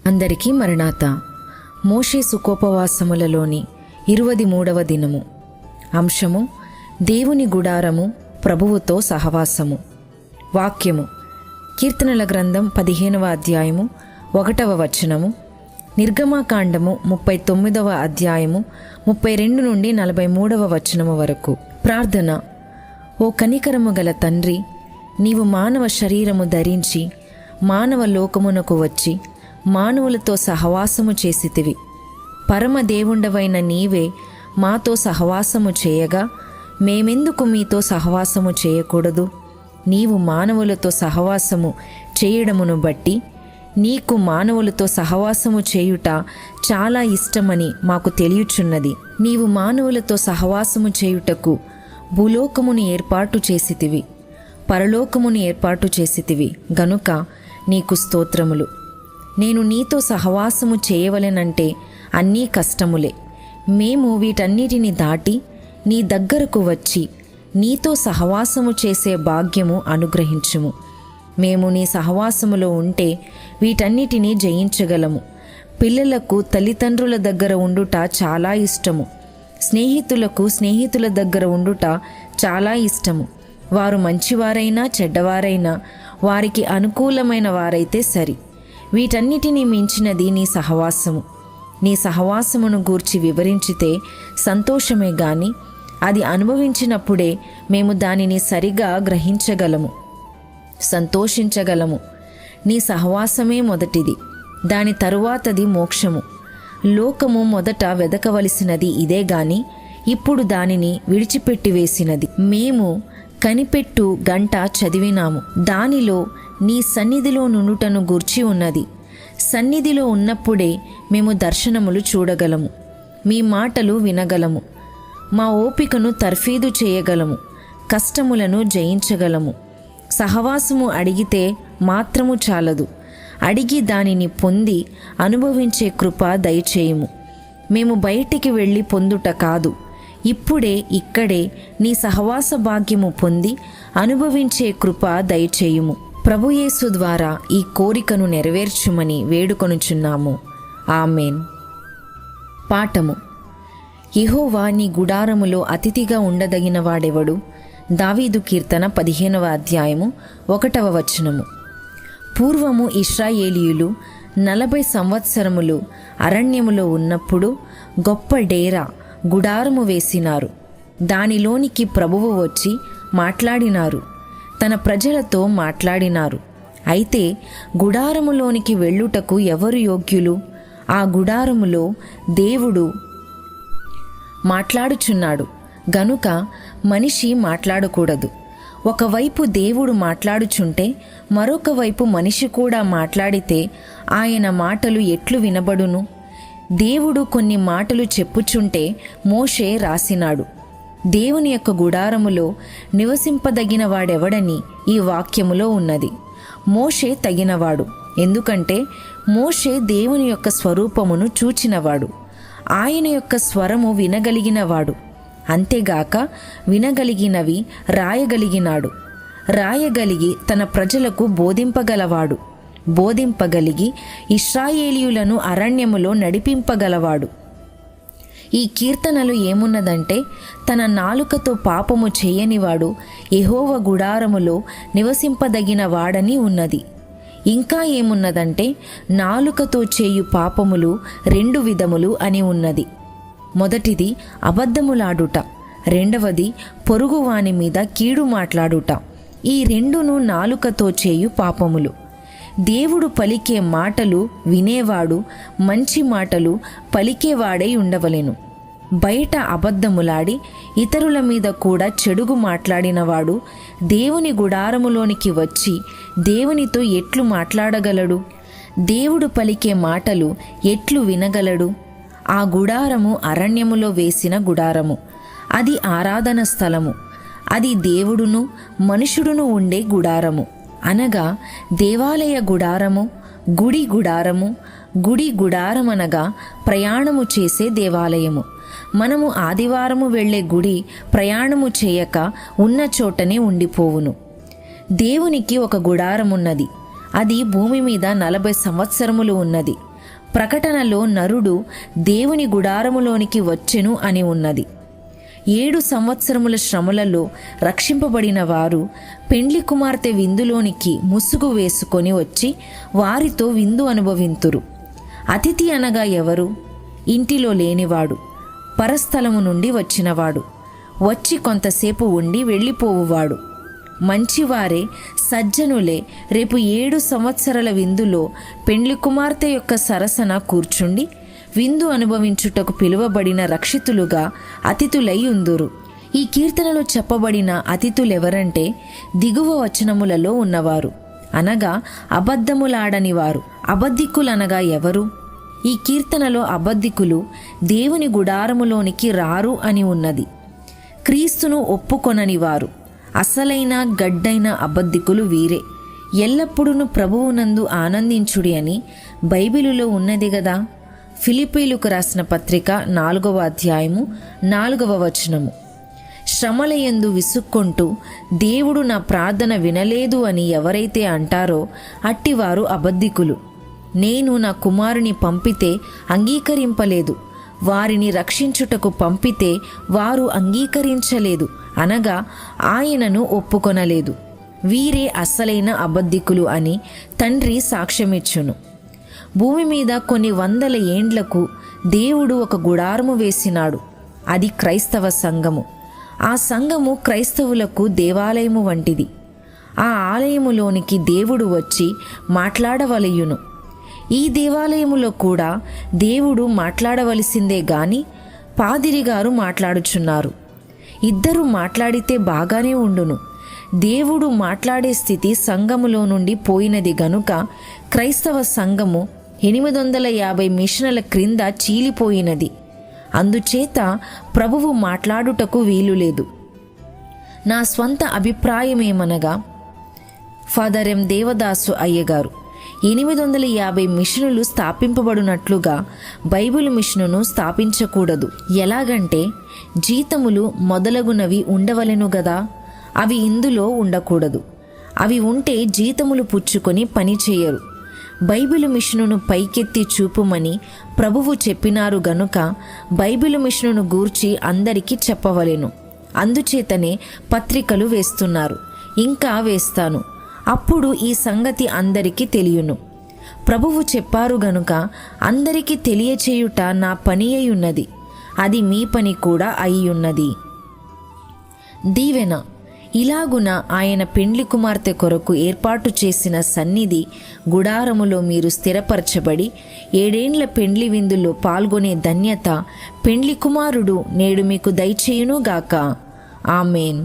అందరికీ మరణాత. మోషే సుఖోపవాసములలోని 23వ దినము. అంశము: దేవుని గుడారము, ప్రభువుతో సహవాసము. వాక్యము: కీర్తనల గ్రంథం 15వ అధ్యాయము 1వ వచనము, నిర్గమాకాండము 39వ అధ్యాయము 32 నుండి 43వ వచనము వరకు. ప్రార్థన: ఓ కనికరము గల తండ్రి, నీవు మానవ శరీరము ధరించి మానవ లోకమునకు వచ్చి మానవులతో సహవాసము చేసితివి. పరమదేవుండవైన నీవే మాతో సహవాసము చేయగా మేమెందుకు మీతో సహవాసము చేయకూడదు? నీవు మానవులతో సహవాసము చేయడమును బట్టి నీకు మానవులతో సహవాసము చేయుట చాలా ఇష్టమని మాకు తెలియచున్నది. నీవు మానవులతో సహవాసము చేయుటకు భూలోకమును ఏర్పాటు చేసితివి, పరలోకమును ఏర్పాటు చేసితివి గనుక నీకు స్తోత్రములు. నేను నీతో సహవాసము చేయవలెనంటే అన్నీ కష్టములే. మేము వీటన్నిటిని దాటి నీ దగ్గరకు వచ్చి నీతో సహవాసము చేసే భాగ్యము అనుగ్రహించుము. మేము నీ సహవాసములో ఉంటే వీటన్నిటినీ జయించగలము. పిల్లలకు తల్లిదండ్రుల దగ్గర ఉండుట చాలా ఇష్టము. స్నేహితులకు స్నేహితుల దగ్గర ఉండుట చాలా ఇష్టము. వారు మంచివారైనా చెడ్డవారైనా వారికి అనుకూలమైన వారైతే సరి. వీటన్నిటినీ మించినది నీ సహవాసము. నీ సహవాసమును గూర్చి వివరించితే సంతోషమే గాని అది అనుభవించినప్పుడే మేము దానిని సరిగా గ్రహించగలము, సంతోషించగలము. నీ సహవాసమే మొదటిది, దాని తరువాతది మోక్షము. లోకము మొదట వెదకవలసినది ఇదే గాని ఇప్పుడు దానిని విడిచిపెట్టివేసినది. మేము కనిపెట్టు గంట చదివినాము, దానిలో నీ సన్నిధిలో నుండుటను గూర్చి ఉన్నది. సన్నిధిలో ఉన్నప్పుడే మేము దర్శనములు చూడగలము, మీ మాటలు వినగలము, మా ఓపికను తర్ఫీదు చేయగలము, కష్టములను జయించగలము. సహవాసము అడిగితే మాత్రము చాలదు, అడిగి దానిని పొంది అనుభవించే కృప దయచేయుము. మేము బయటికి వెళ్ళి పొందుట కాదు, ఇప్పుడే ఇక్కడే నీ సహవాస భాగ్యము పొంది అనుభవించే కృప దయచేయుము. ప్రభుయేసు ద్వారా ఈ కోరికను నెరవేర్చుమని వేడుకొనుచున్నాము. ఆమేన్. పాఠము: యెహోవా నీ గుడారములో అతిథిగా ఉండదగిన వాడెవడు? దావీదు కీర్తన 15వ అధ్యాయము 1వ వచనము. పూర్వము ఇశ్రాయేలీయులు 40 సంవత్సరములు అరణ్యములో ఉన్నప్పుడు గొప్ప డేరా గుడారము వేసినారు. దానిలోనికి ప్రభువు వచ్చి మాట్లాడినారు, తన ప్రజలతో మాట్లాడినారు. అయితే గుడారములోనికి వెళ్ళుటకు ఎవరు యోగ్యులు? ఆ గుడారములో దేవుడు మాట్లాడుచున్నాడు గనుక మనిషి మాట్లాడకూడదు. ఒకవైపు దేవుడు మాట్లాడుచుంటే మరొక వైపు మనిషి కూడా మాట్లాడితే ఆయన మాటలు ఎట్లు వినబడును? దేవుడు కొన్ని మాటలు చెప్పుచుంటే మోషే రాసినాడు. దేవుని యొక్క గుడారములో నివసింపదగిన వాడెవడని ఈ వాక్యములో ఉన్నది. మోషే తగినవాడు, ఎందుకంటే మోషే దేవుని యొక్క స్వరూపమును చూచినవాడు, ఆయన యొక్క స్వరము వినగలిగినవాడు. అంతేగాక వినగలిగినవి రాయగలిగినాడు, రాయగలిగి తన ప్రజలకు బోధింపగలవాడు, బోధింపగలిగి ఇశ్రాయేలీయులను అరణ్యములో నడిపింపగలవాడు. ఈ కీర్తనలు ఏమున్నదంటే, తన నాలుకతో పాపము చేయనివాడు యెహోవా గుడారములో నివసింపదగిన వాడని ఉన్నది. ఇంకా ఏమున్నదంటే, నాలుకతో చేయు పాపములు 2 విధములు అని ఉన్నది. మొదటిది అబద్ధములాడుట, రెండవది పొరుగువాని మీద కీడు మాట్లాడుట. ఈ 2ను నాలుకతో చేయు పాపములు. దేవుడు పలికే మాటలు వినేవాడు మంచి మాటలు పలికేవాడై ఉండవలెను. బయట అబద్ధములాడి ఇతరుల మీద కూడా చెడుగు మాట్లాడినవాడు దేవుని గుడారములోనికి వచ్చి దేవునితో ఎట్లు మాట్లాడగలడు? దేవుడు పలికే మాటలు ఎట్లు వినగలడు? ఆ గుడారము అరణ్యములో వేసిన గుడారము, అది ఆరాధన స్థలము, అది దేవుడును మనుషుడును ఉండే గుడారము. అనగా దేవాలయ గుడారము, గుడి గుడారము. గుడి గుడారమనగా ప్రయాణము చేసే దేవాలయము. మనము ఆదివారము వెళ్ళే గుడి ప్రయాణము చేయక ఉన్న చోటనే ఉండిపోవును. దేవునికి ఒక గుడారమున్నది, అది భూమి మీద 40 సంవత్సరములు ఉన్నది. ప్రకటనలో నరుడు దేవుని గుడారములోనికి వచ్చెను అని ఉన్నది. 7 సంవత్సరముల శ్రమలలో రక్షింపబడిన వారు పెండ్లి కుమార్తె విందులోనికి ముసుగు వేసుకొని వచ్చి వారితో విందు అనుభవింతురు. అతిథి అనగా ఎవరు? ఇంటిలో లేనివాడు, పరస్థలము నుండి వచ్చినవాడు, వచ్చి కొంతసేపు ఉండి వెళ్ళిపోవువాడు. మంచివారే, సజ్జనులే రేపు 7 సంవత్సరాల విందులో పెండ్లి కుమార్తె యొక్క సరసన కూర్చుండి విందు అనుభవించుటకు పిలువబడిన రక్షితులుగా అతిథులై ఉందురు. ఈ కీర్తనలో చెప్పబడిన అతిథులెవరంటే దిగువ వచనములలో ఉన్నవారు, అనగా అబద్ధములాడని వారు. అబద్ధికులనగా ఎవరు? ఈ కీర్తనలో అబద్ధికులు దేవుని గుడారములోనికి రారు అని ఉన్నది. క్రీస్తును ఒప్పుకొనని వారు, అసలైన గడ్డైన అబద్ధికులు వీరే. ఎల్లప్పుడూ ప్రభువునందు ఆనందించుడి అని బైబిలులో ఉన్నది గదా. ఫిలిప్పీయులకు రాసిన పత్రిక 4వ అధ్యాయము 4వ వచనము. శ్రమలయందు విసుక్కుంటూ దేవుడు నా ప్రార్థన వినలేదు అని ఎవరైతే అంటారో అట్టివారు అబద్ధికులు. నేను నా కుమారుని పంపితే అంగీకరింపలేదు, వారిని రక్షించుటకు పంపితే వారు అంగీకరించలేదు, అనగా ఆయనను ఒప్పుకొనలేదు. వీరే అసలైన అబద్ధికులు అని తండ్రి సాక్ష్యమిచ్చును. భూమి మీద కొన్ని 100 ఏండ్లకు దేవుడు ఒక గుడారము వేసినాడు. అది క్రైస్తవ సంఘము. ఆ సంఘము క్రైస్తవులకు దేవాలయము వంటిది. ఆ ఆలయములోనికి దేవుడు వచ్చి మాట్లాడవలయును. ఈ దేవాలయములో కూడా దేవుడు మాట్లాడవలసిందే గాని పాదిరిగారు మాట్లాడుచున్నారు. ఇద్దరు మాట్లాడితే బాగానే ఉండును. దేవుడు మాట్లాడే స్థితి సంఘములో నుండి పోయినది గనుక క్రైస్తవ సంఘము 850 మిషన్ల క్రింద చీలిపోయినది. అందుచేత ప్రభువు మాట్లాడుటకు వీలులేదు. నా స్వంత అభిప్రాయమేమనగా, ఫాదర్ ఎం దేవదాసు అయ్యగారు 850 మిషనులు స్థాపింపబడినట్లుగా బైబిల్ మిషనును స్థాపించకూడదు. ఎలాగంటే జీతములు మొదలగునవి ఉండవలెను గదా, అవి ఇందులో ఉండకూడదు. అవి ఉంటే జీతములు పుచ్చుకొని పని చేయరు. బైబిలు మిషనును పైకెత్తి చూపుమని ప్రభువు చెప్పినారు గనుక బైబిలు మిషనును గూర్చి అందరికీ చెప్పవలెను. అందుచేతనే పత్రికలు వేస్తున్నారు, ఇంకా వేస్తాను. అప్పుడు ఈ సంగతి అందరికీ తెలియను. ప్రభువు చెప్పారు గనుక అందరికీ తెలియచేయుట నా పని అయ్యున్నది. అది మీ పని కూడా అయ్యున్నది. దీవెన. ఇలాగున ఆయన పెండ్లి కుమార్తె కొరకు ఏర్పాటు చేసిన సన్నిధి గుడారములో మీరు స్థిరపరచబడి 7 ఏండ్ల పెండ్లి విందులో పాల్గొనే ధన్యత పెండ్లి కుమారుడు నేడు మీకు దయచేయునుగాక. ఆమేన్.